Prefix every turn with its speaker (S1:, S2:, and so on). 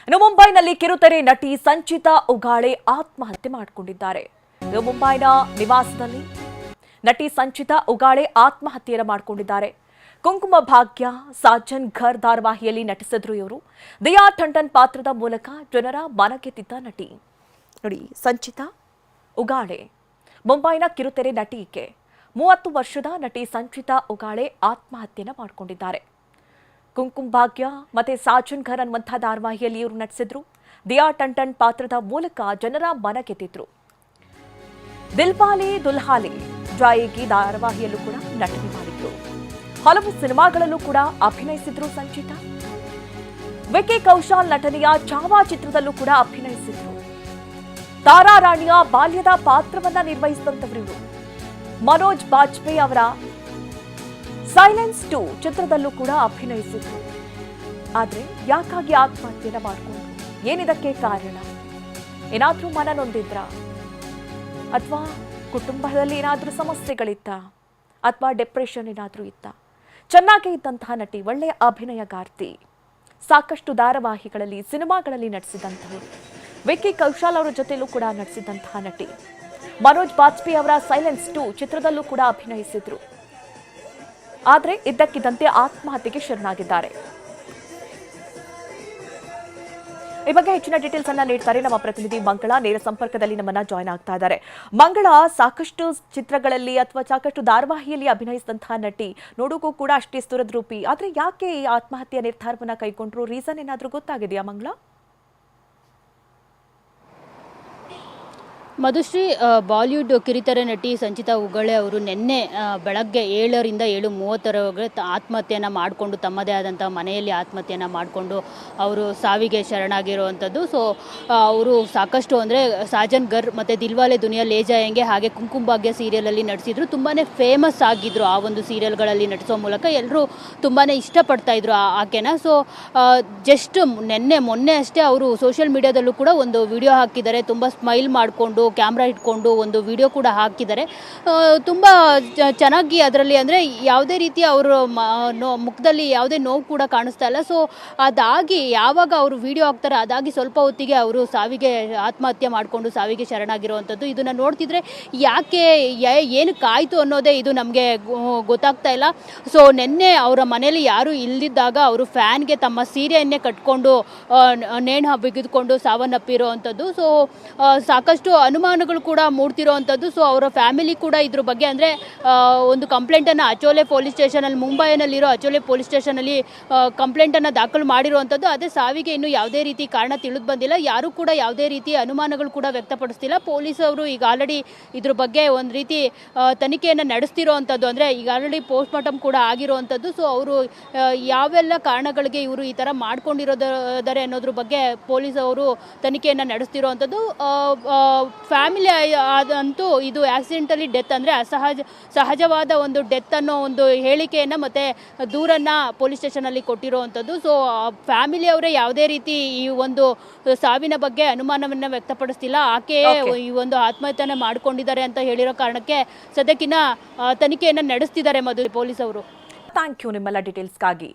S1: ಇನ್ನು ಮುಂಬೈನಲ್ಲಿ ಕಿರುತೆರೆ ನಟಿ ಸಂಚಿತಾ ಉಗಾಳೆ ಆತ್ಮಹತ್ಯೆ ಮಾಡಿಕೊಂಡಿದ್ದಾರೆ. ಇದು ಮುಂಬೈನ ನಿವಾಸದಲ್ಲಿ ನಟಿ ಸಂಚಿತಾ ಉಗಾಳೆ ಆತ್ಮಹತ್ಯೆಯನ್ನು ಮಾಡಿಕೊಂಡಿದ್ದಾರೆ. ಕುಂಕುಮ ಭಾಗ್ಯ, ಸಾಜನ್ ಘರ್ ಧಾರಾವಾಹಿಯಲ್ಲಿ ನಟಿಸಿದ್ರು ಇವರು. ದಿಯಾ ಟಂಡನ್ ಪಾತ್ರದ ಮೂಲಕ ಜನರ ಮನಗೆದ್ದಿದ್ದ ನಟಿ. ನೋಡಿ, ಸಂಚಿತಾ ಉಗಾಳೆ ಮುಂಬೈನ ಕಿರುತೆರೆ ನಟಿ. ಈಕೆ 30 ವರ್ಷದ ನಟಿ ಸಂಚಿತಾ ಉಗಾಳೆ ಆತ್ಮಹತ್ಯೆಯನ್ನು ಮಾಡಿಕೊಂಡಿದ್ದಾರೆ. ಕುಂಕುಮ ಭಾಗ್ಯ ಮತ್ತೆ ಸಾಜನ್ ಘರ್ ಅನ್ನುವಂಥ ಧಾರಾವಾಹಿಯಲ್ಲಿ ಇವರು ನಟಿಸಿದ್ರು. ದಿಯಾ ಟಂಡನ್ ಪಾತ್ರದ ಮೂಲಕ ಜನರ ಮನ ಗೆದ್ದಿದ್ರು. ದಿಲ್ವಾಲೆ ದುಲ್ಹಾಲೆ ಜಾಯೇಗಿ ಧಾರಾವಾಹಿಯಲ್ಲೂ ಕೂಡ ನಟನೆ ಮಾಡಿದ್ರು. ಹಲವು ಸಿನಿಮಾಗಳಲ್ಲೂ ಕೂಡ ಅಭಿನಯಿಸಿದ್ರು ಸಂಚಿತಾ. ವಿಕಿ ಕೌಶಲ್ ನಟನೆಯ ಚಾವಾ ಚಿತ್ರದಲ್ಲೂ ಕೂಡ ಅಭಿನಯಿಸಿದ್ರು. ತಾರಾ ರಾಣಿಯ ಬಾಲ್ಯದ ಪಾತ್ರವನ್ನ ನಿರ್ವಹಿಸಿದಂತವರು ಇವರು. ಮನೋಜ್ ಬಾಜ್ಪೇಯಿ ಅವರ ಸೈಲೆನ್ಸ್ 2 ಚಿತ್ರದಲ್ಲೂ ಕೂಡ ಅಭಿನಯಿಸಿದ್ರು. ಆದ್ರೆ ಯಾಕಾಗಿ ಆತ್ಮಹತ್ಯೆನ ಮಾಡಿಕೊಂಡ್ರು? ಏನಿದಕ್ಕೆ ಕಾರಣ? ಏನಾದ್ರೂ ಮನ ನೊಂದಿದ್ರ, ಅಥವಾ ಕುಟುಂಬದಲ್ಲಿ ಏನಾದ್ರೂ ಸಮಸ್ಯೆಗಳಿತ್ತ, ಅಥವಾ ಡಿಪ್ರೆಷನ್ ಏನಾದ್ರೂ ಇತ್ತ? ಚೆನ್ನಾಗೇ ಇದ್ದಂತಹ ನಟಿ, ಒಳ್ಳೆಯ ಅಭಿನಯಗಾರ್ತಿ, ಸಾಕಷ್ಟು ಧಾರಾವಾಹಿಗಳಲ್ಲಿ ಸಿನಿಮಾಗಳಲ್ಲಿ ನಟಿಸಿದಂಥವರು. ವಿಕಿ ಕೌಶಲ್ ಅವರ ಜೊತೆಲೂ ಕೂಡ ನಟಿಸಿದಂತಹ ನಟಿ. ಮನೋಜ್ ಬಾಜ್ಪೇಯಿ ಅವರ ಸೈಲೆನ್ಸ್ 2 ಚಿತ್ರದಲ್ಲೂ ಕೂಡ ಅಭಿನಯಿಸಿದ್ರು. ಆದರೆ ಇದ್ದಕ್ಕಿದ್ದಂತೆ ಆತ್ಮಹತ್ಯೆಗೆ ಶರಣಾಗಿದ್ದಾರೆ. ಈ ಬಗ್ಗೆ ಹೆಚ್ಚಿನ ಡೀಟೇಲ್ಸ್ ಅನ್ನ ನೀಡ್ತಾರೆ ನಮ್ಮ ಪ್ರತಿನಿಧಿ ಮಂಗಳ. ನೇರ ಸಂಪರ್ಕದಲ್ಲಿ ನಮ್ಮನ್ನ ಜಾಯ್ನ್ ಆಗ್ತಾ ಇದ್ದಾರೆ. ಮಂಗಳ, ಸಾಕಷ್ಟು ಚಿತ್ರಗಳಲ್ಲಿ ಅಥವಾ ಸಾಕಷ್ಟು ಧಾರಾವಾಹಿಯಲ್ಲಿ ಅಭಿನಯಿಸಿದಂತಹ ನಟಿ, ನೋಡೋಕ್ಕೂ ಕೂಡ ಅಷ್ಟೇ ಸುರದ್ರೂಪಿ. ಆದ್ರೆ ಯಾಕೆ ಈ ಆತ್ಮಹತ್ಯೆಯ ನಿರ್ಧಾರವನ್ನ ಕೈಗೊಂಡ್ರು? ರೀಸನ್ ಏನಾದ್ರೂ ಗೊತ್ತಾಗಿದೆಯಾ ಮಂಗಳ?
S2: ಮಧುಶ್ರೀ, ಬಾಲಿವುಡ್ ಕಿರುತೆರೆ ನಟಿ ಸಂಚಿತಾ ಉಗಾಳೆ ಅವರು ನಿನ್ನೆ ಬೆಳಗ್ಗೆ 7ರಿಂದ 7:30ರವರೆಗೆ ಆತ್ಮಹತ್ಯೆಯನ್ನು ಮಾಡಿಕೊಂಡು, ತಮ್ಮದೇ ಆದಂಥ ಮನೆಯಲ್ಲಿ ಆತ್ಮಹತ್ಯೆಯನ್ನು ಮಾಡಿಕೊಂಡು ಅವರು ಸಾವಿಗೆ ಶರಣಾಗಿರುವಂಥದ್ದು. ಸೊ ಅವರು ಸಾಕಷ್ಟು ಅಂದರೆ ಸಾಜನ್ ಘರ್ ಮತ್ತು ದಿಲ್ವಾಲೆ ದುನಿಯಾ ಲೇ ಜಾಯೇಂಗೆ ಹಾಗೆ ಕುಂಕುಮ ಭಾಗ್ಯ ಸೀರಿಯಲಲ್ಲಿ ನಟಿಸಿದ್ರು. ತುಂಬಾ ಫೇಮಸ್ ಆಗಿದ್ದರು. ಆ ಒಂದು ಸೀರಿಯಲ್ಗಳಲ್ಲಿ ನಟಿಸೋ ಮೂಲಕ ಎಲ್ಲರೂ ತುಂಬಾ ಇಷ್ಟಪಡ್ತಾಯಿದ್ರು ಆಕೆನ. ಸೊ ಜಸ್ಟ್ ಮೊನ್ನೆ ಅಷ್ಟೇ ಅವರು ಸೋಷಿಯಲ್ ಮೀಡಿಯಾದಲ್ಲೂ ಕೂಡ ಒಂದು ವಿಡಿಯೋ ಹಾಕಿದ್ದಾರೆ. ತುಂಬ ಸ್ಮೈಲ್ ಮಾಡಿಕೊಂಡು, ಕ್ಯಾಮ್ರಾ ಇಟ್ಕೊಂಡು ಒಂದು ವಿಡಿಯೋ ಕೂಡ ಹಾಕಿದ್ದಾರೆ. ತುಂಬ ಚೆನ್ನಾಗಿ ಅದರಲ್ಲಿ ಅಂದರೆ ಯಾವುದೇ ರೀತಿಯ ಅವರು ಮುಖದಲ್ಲಿ ಯಾವುದೇ ನೋವು ಕೂಡ ಕಾಣಿಸ್ತಾ ಇಲ್ಲ. ಸೊ ಅದಾಗಿ ಯಾವಾಗ ಅವರು ವಿಡಿಯೋ ಹಾಕ್ತಾರೆ, ಅದಾಗಿ ಸ್ವಲ್ಪ ಹೊತ್ತಿಗೆ ಅವರು ಆತ್ಮಹತ್ಯೆ ಮಾಡಿಕೊಂಡು ಸಾವಿಗೆ ಶರಣಾಗಿರುವಂಥದ್ದು. ಇದನ್ನು ನೋಡ್ತಿದ್ರೆ ಯಾಕೆ ಏನಕ್ಕಾಯಿತು ಅನ್ನೋದೇ ಇದು ನಮಗೆ ಗೊತ್ತಾಗ್ತಾ ಇಲ್ಲ. ಸೊ ನಿನ್ನೆ ಅವರ ಮನೆಯಲ್ಲಿ ಯಾರೂ ಇಲ್ಲದಿದ್ದಾಗ ಅವರು ಫ್ಯಾನ್ಗೆ ತಮ್ಮ ಸೀರೆಯನ್ನೇ ಕಟ್ಕೊಂಡು ನೇಣು ಬಿಗಿದುಕೊಂಡು ಸಾವನ್ನಪ್ಪಿರುವಂಥದ್ದು. ಸೊ ಸಾಕಷ್ಟು ಅನುಮಾನಗಳು ಕೂಡ ಮೂಡ್ತಿರೋವಂಥದ್ದು. ಸೊ ಅವರ ಫ್ಯಾಮಿಲಿ ಕೂಡ ಇದ್ರ ಬಗ್ಗೆ ಅಂದರೆ ಒಂದು ಕಂಪ್ಲೇಂಟನ್ನು ಅಚೋಲೆ ಪೊಲೀಸ್ ಸ್ಟೇಷನಲ್ಲಿ, ಮುಂಬೈನಲ್ಲಿರೋ ಅಚೋಲೆ ಪೊಲೀಸ್ ಸ್ಟೇಷನಲ್ಲಿ ಕಂಪ್ಲೇಂಟನ್ನು ದಾಖಲು ಮಾಡಿರುವಂಥದ್ದು. ಅದೇ ಸಾವಿಗೆ ಇನ್ನೂ ಯಾವುದೇ ರೀತಿ ಕಾರಣ ತಿಳಿದು ಬಂದಿಲ್ಲ. ಯಾರೂ ಕೂಡ ಯಾವುದೇ ರೀತಿ ಅನುಮಾನಗಳು ಕೂಡ ವ್ಯಕ್ತಪಡಿಸ್ತಿಲ್ಲ. ಪೊಲೀಸವರು ಈಗ ಆಲ್ರೆಡಿ ಇದ್ರ ಬಗ್ಗೆ ಒಂದು ರೀತಿ ತನಿಖೆಯನ್ನು ನಡೆಸ್ತಿರೋವಂಥದ್ದು. ಅಂದರೆ ಈಗ ಆಲ್ರೆಡಿ ಪೋಸ್ಟ್ ಮಾರ್ಟಮ್ ಕೂಡ ಆಗಿರುವಂಥದ್ದು. ಸೊ ಅವರು ಯಾವೆಲ್ಲ ಕಾರಣಗಳಿಗೆ ಇವರು ಈ ಥರ ಮಾಡ್ಕೊಂಡಿರೋದಾರೆ ಅನ್ನೋದ್ರ ಬಗ್ಗೆ ಪೊಲೀಸ್ ಅವರು ತನಿಖೆಯನ್ನು ನಡೆಸ್ತಿರೋವಂಥದ್ದು. ಫ್ಯಾಮಿಲಿ ಅದಂತೂ ಇದು ಆಕ್ಸಿಡೆಂಟಲಿ ಡೆತ್, ಅಂದರೆ ಸಹಜವಾದ ಒಂದು ಡೆತ್ ಅನ್ನೋ ಒಂದು ಹೇಳಿಕೆಯನ್ನು ಮತ್ತು ದೂರನ್ನು ಪೊಲೀಸ್ ಸ್ಟೇಷನಲ್ಲಿ ಕೊಟ್ಟಿರುವಂಥದ್ದು. ಸೊ ಫ್ಯಾಮಿಲಿಯವರೇ ಯಾವುದೇ ರೀತಿ ಈ ಒಂದು ಸಾವಿನ ಬಗ್ಗೆ ಅನುಮಾನವನ್ನು ವ್ಯಕ್ತಪಡಿಸ್ತಿಲ್ಲ. ಆಕೆಯೇ ಈ ಒಂದು ಆತ್ಮಹತ್ಯೆಯನ್ನು ಮಾಡಿಕೊಂಡಿದ್ದಾರೆ ಅಂತ ಹೇಳಿರೋ ಕಾರಣಕ್ಕೆ ಸದ್ಯಕ್ಕಿನ್ನ ತನಿಖೆಯನ್ನು ನಡೆಸ್ತಿದ್ದಾರೆ ಪೊಲೀಸ್ ಅವರು.
S1: ಥ್ಯಾಂಕ್ ಯು ನಿಮ್ಮೆಲ್ಲ ಡೀಟೇಲ್ಸ್ಗಾಗಿ.